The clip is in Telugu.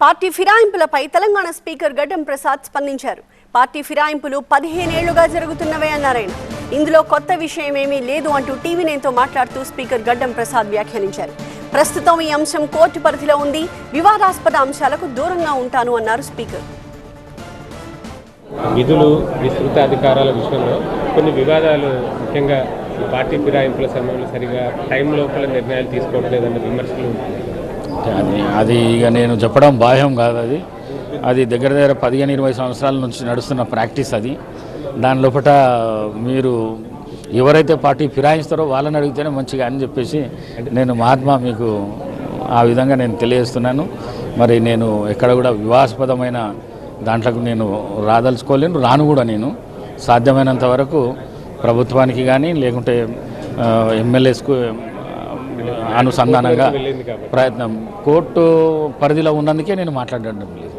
పార్టీ ఫిరాయింపులపై తెలంగాణ స్పీకర్ గడ్డం ప్రసాద్ స్పందించారు. పార్టీ ఫిరాయింపులు 15 ఏళ్లుగా జరుగుతున్నవే అన్నారాయన. ఇందులో కొత్త విషయమేమీ లేదు అంటూ టీవీ9తో మాట్లాడుతూ స్పీకర్ గడ్డం ప్రసాద్ వ్యాఖ్యానించారు. ప్రస్తుతం ఈ అంశం కోర్టు పరిధిలో ఉంది, వివాదాస్పద అంశాలకు దూరంగా ఉంటాను అన్నారు స్పీకర్. విధులు విస్తృత అధికారాల విషయంలో కొన్ని వివాదాలు, ముఖ్యంగా పార్టీ ఫిరాయింపుల సమయంలో సరిగా టైం లోపల నిర్ణయాలు తీసుకోవట్లేదన్న విమర్శలు ఉన్నాయి. అది ఇక నేను చెప్పడం బాహ్యం కాదు. అది దగ్గర 15-20 సంవత్సరాల నుంచి నడుస్తున్న ప్రాక్టీస్. అది దాని లోపల మీరు ఎవరైతే పార్టీ ఫిరాయిస్తారో వాళ్ళని అడిగితేనే మంచిగా అని చెప్పేసి నేను మహాత్మా మీకు ఆ విధంగా నేను తెలియజేస్తున్నాను. మరి నేను ఎక్కడ కూడా వివాదాస్పదమైన దాంట్లోకి నేను రాదలుచుకోలేను, రాను కూడా. నేను సాధ్యమైనంత వరకు ప్రభుత్వానికి కానీ లేకుంటే ఎమ్మెల్యేస్కు అనుసంధానంగా ప్రయత్నం కోర్టు పరిధిలో ఉన్నందుకే నేను మాట్లాడడం లేదు.